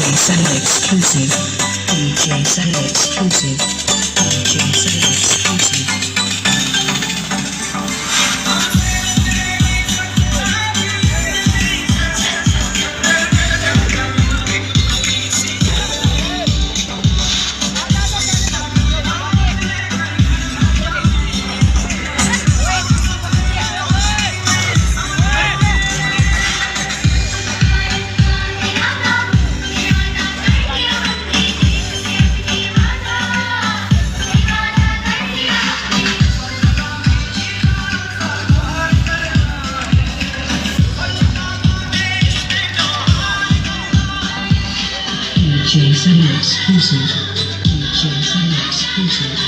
DJ Cellular exclusive. DJ Cellular exclusive. DJ Cellular exclusive. DJ Cellular exclusive. DJ Cellular exclusive.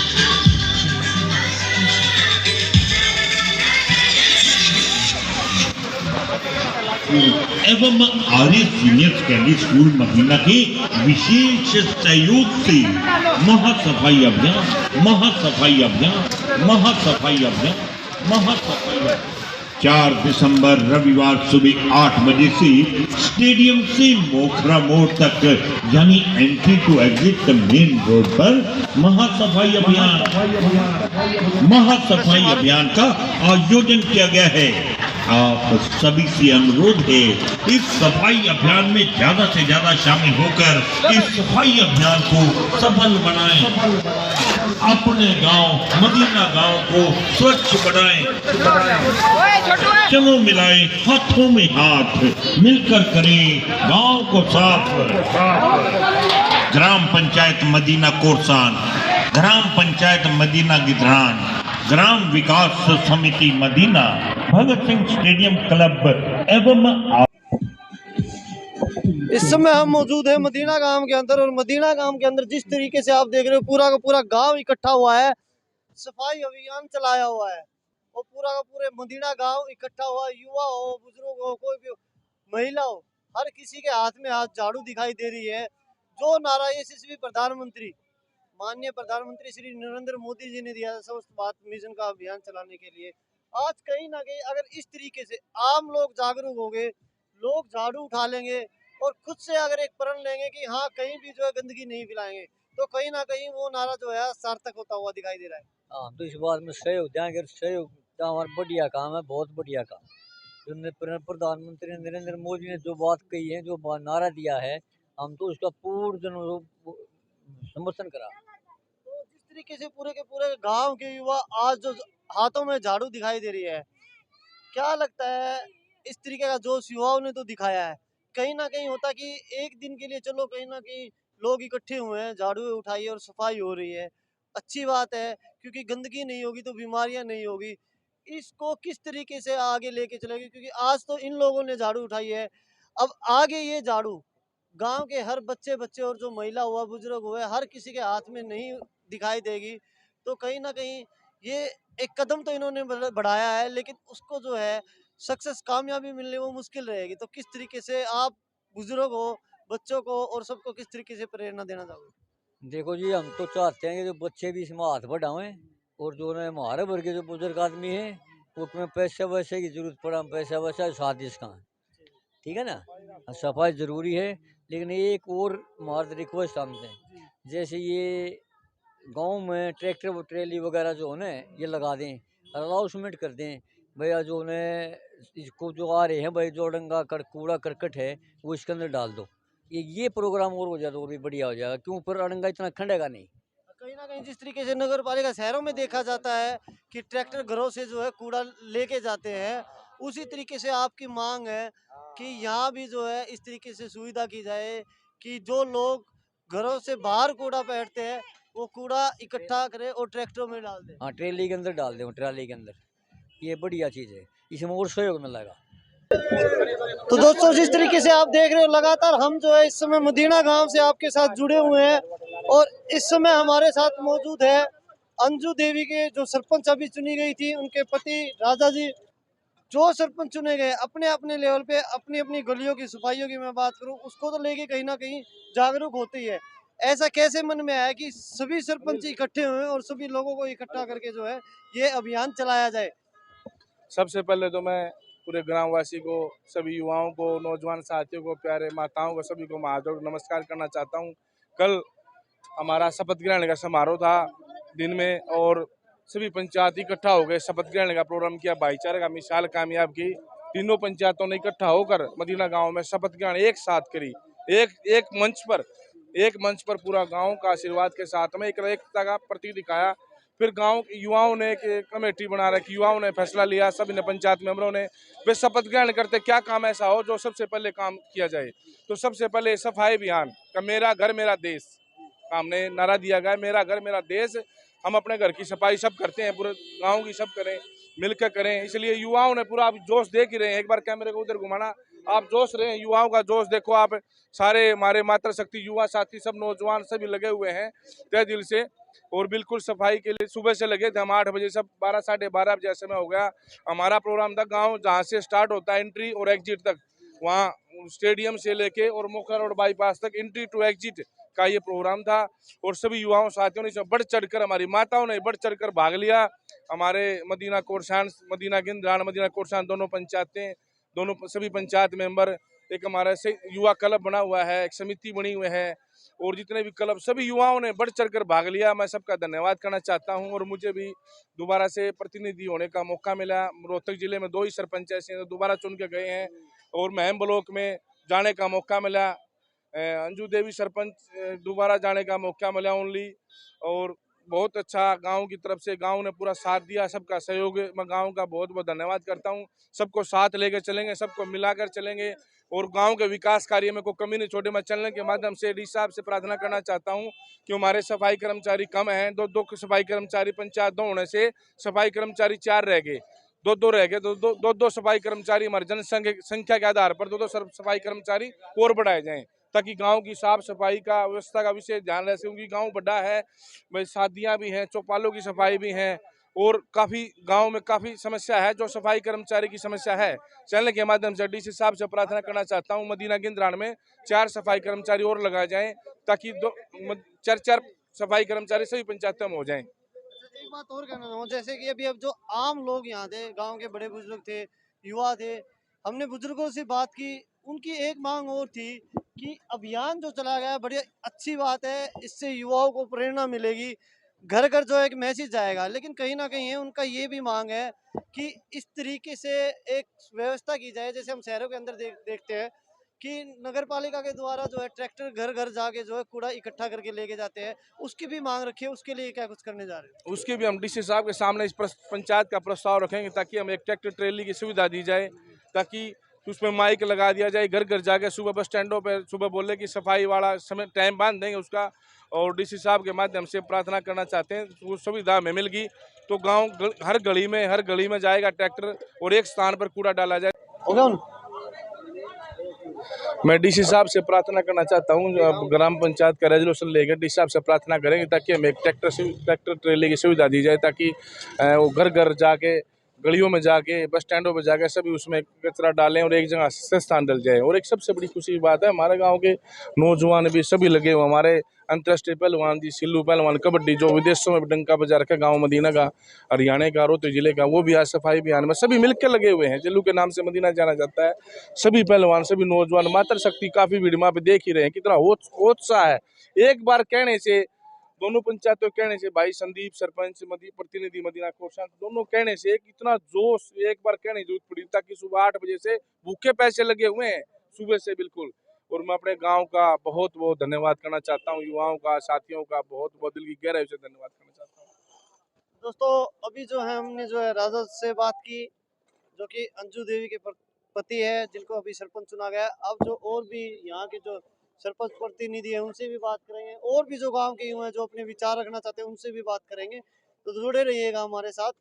एवं आर्य senior secondary school Medina के विशेष सहयोग से महासफाई अभियान 4 दिसंबर रविवार सुबह 8 बजे से स्टेडियम से मोखरा मोड़ तक यानी entry to exit main road पर महासफाई अभियान का आयोजन किया गया है। आप सभी से अनुरोध है इस सफाई अभियान में ज्यादा से ज्यादा शामिल होकर इस सफाई अभियान को सफल बनाएं, अपने गांव मदीना गांव को स्वच्छ बनाएं, चलो मिलाएं हाथों में हाथ मिलकर करें गांव को साफ। ग्राम पंचायत मदीना कोरसान, ग्राम पंचायत मदीना गिधरान, ग्राम विकास समिति Medina, Bhagat Singh stadium club एवं इस समय हम मौजूद है मदीना गांव के अंदर। और मदीना गांव के अंदर जिस तरीके से आप देख रहे हो पूरा का पूरा गांव इकट्ठा हुआ है, सफाई अभियान चलाया हुआ है और पूरा का पूरे मदीना गांव इकट्ठा हुआ, युवा हो, बुजुर्ग हो, कोई भी महिला हो, हर किसी के हाथ में हाथ झाड़ू दिखाई दे रही है। जो नारा यशस्वी प्रधानमंत्री माननीय प्रधानमंत्री श्री नरेंद्र मोदी जी ने दिया स्वच्छ भारत मिशन का अभियान चलाने के लिए, आज कहीं ना कहीं अगर इस तरीके से आम लोग जागरूक हो गए, लोग झाड़ू उठा लेंगे और खुद से अगर एक प्रण लेंगे कि हाँ कहीं भी जो है गंदगी नहीं फैलाएंगे, तो कहीं ना कहीं वो नारा जो है सार्थक होता हुआ दिखाई दे रहा है। हाँ, तो इस बात में सहयोग देंगे, सहयोग हमारा बढ़िया काम है, बहुत बढ़िया काम। जो प्रधानमंत्री नरेंद्र मोदी ने जो बात कही है, जो नारा दिया है, हम तो उसका पूर्ण समर्थन करा। तो जिस तरीके से पूरे के पूरे गांव के युवा आज जो हाथों में झाड़ू दिखाई दे रही है, क्या लगता है इस तरीके का जोश युवाओं ने तो दिखाया है। कहीं ना कहीं होता कि एक दिन के लिए चलो कहीं ना कहीं लोग इकट्ठे हुए हैं, झाड़ू उठाई और सफाई हो रही है, अच्छी बात है, क्योंकि गंदगी नहीं होगी तो बीमारियां नहीं होगी। इसको किस तरीके से आगे लेके चलेगी, क्योंकि आज तो इन लोगों ने झाड़ू उठाई है, अब आगे ये झाड़ू गांव के हर बच्चे और जो महिला हुआ, बुजुर्ग हुए, हर किसी के हाथ में नहीं दिखाई देगी। तो कहीं ना कहीं ये एक कदम तो इन्होंने बढ़ाया है, लेकिन उसको जो है सक्सेस कामयाबी मिलने वो मुश्किल रहेगी। तो किस तरीके से आप बुजुर्ग हो, बच्चों को और सबको किस तरीके से प्रेरणा देना चाहोगे? देखो जी, हम तो चाहते हैं कि जो बच्चे भी इसमें हाथ बढ़ाएं और जो है हमारे वर्ग के जो बुजुर्ग आदमी है उसमें पैसे वैसे की जरूरत पड़ा, हम पैसा वैसा साथ इसका, ठीक है ना। सफाई ज़रूरी है, लेकिन एक और हमारा रिक्वेस्ट हमसे, जैसे ये गांव में ट्रैक्टर ट्रेली वगैरह जो है ना ये लगा दें, अनाउंसमेंट कर दें भैया, जो है इसको जो आ रहे हैं भाई, जो डंगा कूड़ा करकट है वो इसके अंदर डाल दो। ये प्रोग्राम और हो जाए तो और भी बढ़िया हो जाएगा, क्यों पर अड़ंगा इतना खंडेगा नहीं। कहीं ना कहीं जिस तरीके से नगर पालिका शहरों में देखा जाता है कि ट्रैक्टर घरों से जो है कूड़ा लेके जाते हैं, उसी तरीके से आपकी मांग है कि यहाँ भी जो है इस तरीके से सुविधा की जाए कि जो लोग घरों से बाहर कूड़ा फेंकते हैं वो कूड़ा इकट्ठा करें और ट्रैक्टरों में डाल दें। हाँ, ट्रेली के अंदर डाल दें, ट्राली के अंदर, ये बढ़िया चीज़ है, इसमें और सहयोग मिलेगा। तो दोस्तों जिस तरीके से आप देख रहे हो लगातार हम जो है इस समय मदीना गांव से आपके साथ जुड़े हुए हैं और इस समय हमारे साथ मौजूद है अंजू देवी के जो सरपंच अभी चुनी गई थी, उनके पति राजा जी जो सरपंच चुने गए अपने अपने लेवल पे अपनी अपनी गलियों की सफाइयों की मैं बात करूं उसको तो लेके कहीं ना कहीं जागरूक होते ही है। ऐसा कैसे मन में आया कि सभी सरपंच इकट्ठे हुए और सभी लोगों को इकट्ठा करके जो है ये अभियान चलाया जाए? सबसे पहले तो मैं पूरे ग्रामवासी को, सभी युवाओं को, नौजवान साथियों को, प्यारे माताओं को, सभी को मैं हाथ जोड़ नमस्कार करना चाहता हूँ। कल हमारा शपथ ग्रहण का समारोह था दिन में, और सभी पंचायत इकट्ठा हो गए, शपथ ग्रहण का प्रोग्राम किया, भाईचारे का मिसाल कामयाब की। तीनों पंचायतों ने इकट्ठा होकर मदीना गांव में शपथ ग्रहण एक साथ करी, एक मंच पर पूरा गांव का आशीर्वाद के साथ में एक एकता का प्रतीक दिखाया। फिर गांव के युवाओं ने एक कमेटी बना रखी, युवाओं ने फैसला लिया, सभी ने पंचायत मेंबरों ने, वे शपथ ग्रहण करते क्या काम ऐसा हो जो सबसे पहले काम किया जाए। तो सबसे पहले सफाई अभियान का मेरा घर मेरा देश हमने नारा दिया गया, मेरा घर मेरा देश। हम अपने घर की सफाई सब करते हैं, पूरे गांव की सब करें, मिलकर करें। इसलिए युवाओं ने पूरा आप जोश देख ही रहे हैं, एक बार कैमरे को उधर घुमाना, आप जोश रहे हैं, युवाओं का जोश देखो आप। सारे हमारे मातृशक्ति युवा साथी सब नौजवान सभी लगे हुए हैं तय दिल से, और बिल्कुल सफाई के लिए सुबह से लगे थे हम 8 बजे, सब 12 साढ़े 12 बजे समय हो गया। हमारा प्रोग्राम था गाँव जहाँ से स्टार्ट होता है एंट्री और एग्जिट तक, वहाँ स्टेडियम से लेके और मोखरा रोड बाईपास तक एंट्री टू एग्जिट का ये प्रोग्राम था। और सभी युवाओं साथियों ने इसमें बढ़ चढ़कर, हमारी माताओं ने बढ़ चढ़कर भाग लिया। हमारे मदीना कोरसान, मदीना गिंद्रान, मदीना कोरसान दोनों पंचायतें, दोनों सभी पंचायत मेंबर, एक हमारा से युवा क्लब बना हुआ है, एक समिति बनी हुई है, और जितने भी क्लब सभी युवाओं ने बढ़ चढ़कर भाग लिया। मैं सबका धन्यवाद करना चाहता हूं। और मुझे भी दोबारा से प्रतिनिधि होने का मौका मिला। रोहतक जिले में 2 ही सरपंच ऐसे हैं दोबारा चुन के गए हैं, और महम ब्लॉक में जाने का मौका मिला, अंजू देवी सरपंच दोबारा जाने का मौका मिला ओनली। और बहुत अच्छा गांव की तरफ से गांव ने पूरा साथ दिया, सबका सहयोग मैं गांव का बहुत बहुत धन्यवाद करता हूं। सबको साथ लेकर चलेंगे, सबको मिलाकर चलेंगे, और गांव के विकास कार्य में कोई कमी नहीं छोड़े। मैं चलने के माध्यम से डी साहब से प्रार्थना करना चाहता हूं कि हमारे सफाई कर्मचारी कम हैं, दो सफाई कर्मचारी पंचायत 2 होने से सफाई कर्मचारी 4 रह गए, दो रह गए, दो सफाई कर्मचारी हमारी जनसंख्या के आधार पर 2 सफाई कर्मचारी और बढ़ाए जाएं, ताकि गांव की साफ सफाई का व्यवस्था का विशेष ध्यान रहे, क्योंकि गांव बड़ा है, भाई शादियां भी हैं, चौपालों की सफाई भी हैं, और काफ़ी गांव में काफ़ी समस्या है जो सफाई कर्मचारी की समस्या है। चैनल के माध्यम से डीसी साहब से प्रार्थना करना चाहता हूं, मदीना गिंद्रान में 4 सफाई कर्मचारी और लगाए जाएं, ताकि 4 सफाई कर्मचारी सभी पंचायतों में हो जाएं। एक बात और कहना चाहूँगा, जैसे कि अभी अब जो आम लोग यहाँ थे, गांव के बड़े बुजुर्ग थे, युवा थे, हमने बुजुर्गों से बात की, उनकी एक मांग और थी कि अभियान जो चला गया बड़ी अच्छी बात है, इससे युवाओं को प्रेरणा मिलेगी, घर घर जो एक मैसेज जाएगा। लेकिन कहीं ना कहीं है उनका ये भी मांग है कि इस तरीके से एक व्यवस्था की जाए, जैसे हम शहरों के अंदर देखते हैं कि नगर पालिका के द्वारा जो है ट्रैक्टर घर घर जाके जो है कूड़ा इकट्ठा करके लेके जाते हैं, उसकी भी मांग रखी है। उसके लिए क्या कुछ करने जा रहे हैं? उसके भी हम डीसी साहब के सामने इस पंचायत का प्रस्ताव रखेंगे, ताकि हम एक ट्रैक्टर ट्रेली की सुविधा दी जाए, ताकि उसमें माइक लगा दिया जाए, घर घर जाके सुबह बस स्टैंडों पर सुबह बोले कि सफाई वाला समय टाइम बांध देंगे उसका। और डीसी साहब के माध्यम से प्रार्थना करना चाहते हैं, वो सुविधा हमें मिल गई तो गाँव हर गली में जाएगा ट्रैक्टर, और एक स्थान पर कूड़ा डाला जाए। हो गया उन? मैं डीसी साहब से प्रार्थना करना चाहता हूँ, ग्राम पंचायत का रेजोल्यूशन लेकर डीसी साहब से प्रार्थना करेंगे, ताकि हमें एक ट्रैक्टर ट्रेली की सुविधा दी जाए, ताकि वो घर घर जाके, गलियों में जाके, बस स्टैंडों पर जाके सभी उसमें कचरा डालें और एक जगह से स्थान डल जाए। और एक सबसे बड़ी खुशी की बात है, हमारे गांव के नौजवान भी सभी लगे हुए, हमारे अंतर्राष्ट्रीय पहलवान जी, सिल्लू पहलवान कबड्डी, जो विदेशों में डंका बजा रखा गाँव मदीना का, हरियाणा का, रोहतक जिले का, वो भी आज सफाई अभियान में सभी मिलकर लगे हुए हैं। जिल्लू के नाम से मदीना जाना जाता है। सभी पहलवान, सभी नौजवान, मातृशक्ति काफ़ी भीड़ वहाँ पे देख ही रहे हैं, कितना उत्साह है। एक बार कहने से, दोनों पंचायतों कहने से, भाई संदीप सरपंच, प्रतिनिधि मदीना कोरसान, दोनों कहने से इतना जोश एक बार कहने की जरूरत पड़ी, ताकि सुबह 8 बजे से भूखे पैसे लगे हुए हैं सुबह से बिल्कुल। और मैं अपने गांव का बहुत बहुत धन्यवाद करना चाहता हूं, युवाओं का, साथियों का बहुत बहुत दिल की गहराई से धन्यवाद करना चाहता हूं। दोस्तों अभी जो है हमने जो है राजा से बात की, जो कि अंजू देवी के पति है, जिनको अभी सरपंच चुना गया। अब जो और भी यहाँ के जो सरपंच प्रतिनिधि है उनसे भी बात करेंगे, और भी जो गांव के युवा हैं जो अपने विचार रखना चाहते हैं उनसे भी बात करेंगे। तो जुड़े रहिएगा हमारे साथ।